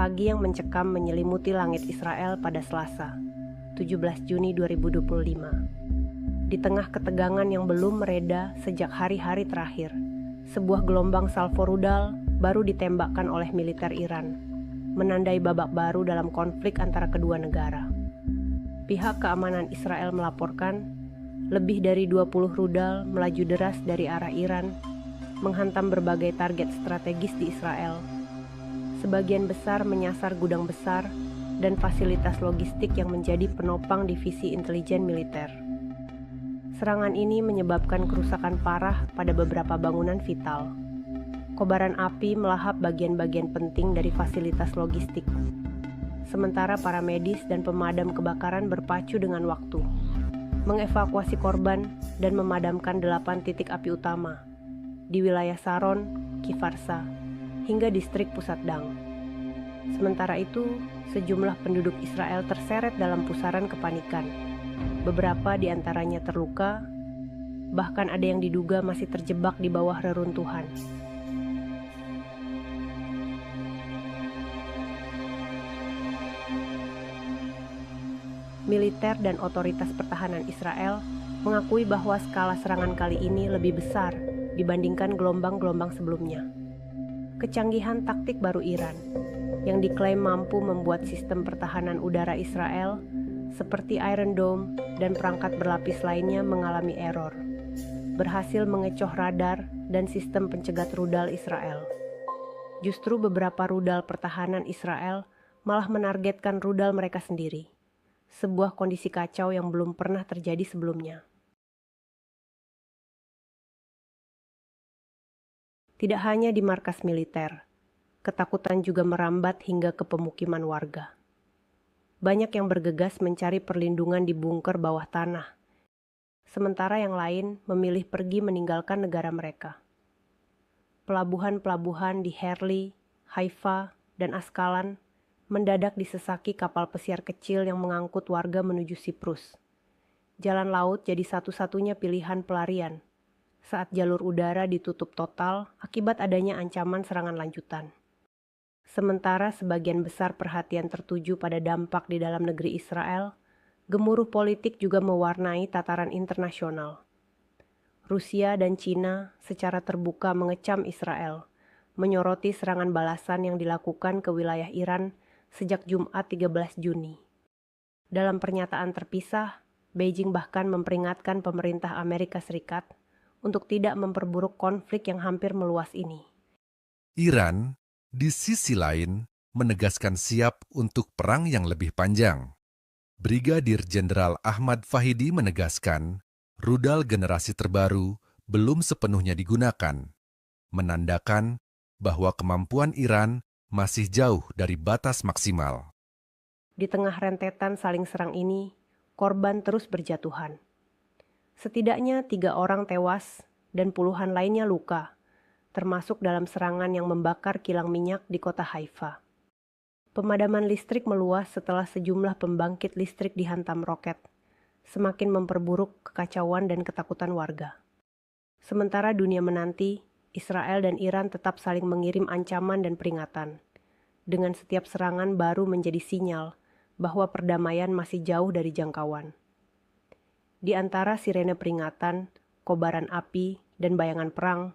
pagi yang mencekam menyelimuti langit Israel pada Selasa, 17 Juni 2025. Di tengah ketegangan yang belum mereda sejak hari-hari terakhir, sebuah gelombang salvo rudal baru ditembakkan oleh militer Iran, menandai babak baru dalam konflik antara kedua negara. Pihak keamanan Israel melaporkan, lebih dari 20 rudal melaju deras dari arah Iran, menghantam berbagai target strategis di Israel. Sebagian besar menyasar gudang besar dan fasilitas logistik yang menjadi penopang divisi intelijen militer. Serangan ini menyebabkan kerusakan parah pada beberapa bangunan vital. Kobaran api melahap bagian-bagian penting dari fasilitas logistik. Sementara para medis dan pemadam kebakaran berpacu dengan waktu, mengevakuasi korban dan memadamkan 8 titik api utama di wilayah Saron, Kifarsa, hingga distrik pusat Dang. Sementara itu, sejumlah penduduk Israel terseret dalam pusaran kepanikan. Beberapa di antaranya terluka, bahkan ada yang diduga masih terjebak di bawah reruntuhan. Militer dan otoritas pertahanan Israel mengakui bahwa skala serangan kali ini lebih besar dibandingkan gelombang-gelombang sebelumnya. Kecanggihan taktik baru Iran, yang diklaim mampu membuat sistem pertahanan udara Israel seperti Iron Dome dan perangkat berlapis lainnya mengalami error, berhasil mengecoh radar dan sistem pencegat rudal Israel. Justru beberapa rudal pertahanan Israel malah menargetkan rudal mereka sendiri. Sebuah kondisi kacau yang belum pernah terjadi sebelumnya. Tidak hanya di markas militer, ketakutan juga merambat hingga ke pemukiman warga. Banyak yang bergegas mencari perlindungan di bunker bawah tanah, sementara yang lain memilih pergi meninggalkan negara mereka. Pelabuhan-pelabuhan di Herli, Haifa, dan Askalan mendadak disesaki kapal pesiar kecil yang mengangkut warga menuju Siprus. Jalan laut jadi satu-satunya pilihan pelarian saat jalur udara ditutup total akibat adanya ancaman serangan lanjutan. Sementara sebagian besar perhatian tertuju pada dampak di dalam negeri Israel, gemuruh politik juga mewarnai tataran internasional. Rusia dan Cina secara terbuka mengecam Israel, menyoroti serangan balasan yang dilakukan ke wilayah Iran sejak Jumat 13 Juni. Dalam pernyataan terpisah, Beijing bahkan memperingatkan pemerintah Amerika Serikat untuk tidak memperburuk konflik yang hampir meluas ini. Iran, di sisi lain, menegaskan siap untuk perang yang lebih panjang. Brigadir Jenderal Ahmad Fahidi menegaskan, rudal generasi terbaru belum sepenuhnya digunakan, menandakan bahwa kemampuan Iran masih jauh dari batas maksimal. Di tengah rentetan saling serang ini, korban terus berjatuhan. Setidaknya 3 orang tewas dan puluhan lainnya luka, termasuk dalam serangan yang membakar kilang minyak di kota Haifa. Pemadaman listrik meluas setelah sejumlah pembangkit listrik dihantam roket, semakin memperburuk kekacauan dan ketakutan warga. Sementara dunia menanti, Israel dan Iran tetap saling mengirim ancaman dan peringatan. Dengan setiap serangan baru menjadi sinyal bahwa perdamaian masih jauh dari jangkauan. Di antara sirene peringatan, kobaran api, dan bayangan perang,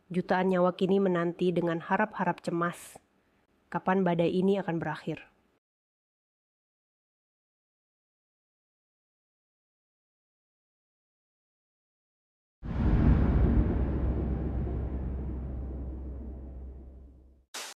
jutaan nyawa kini menanti dengan harap-harap cemas kapan badai ini akan berakhir.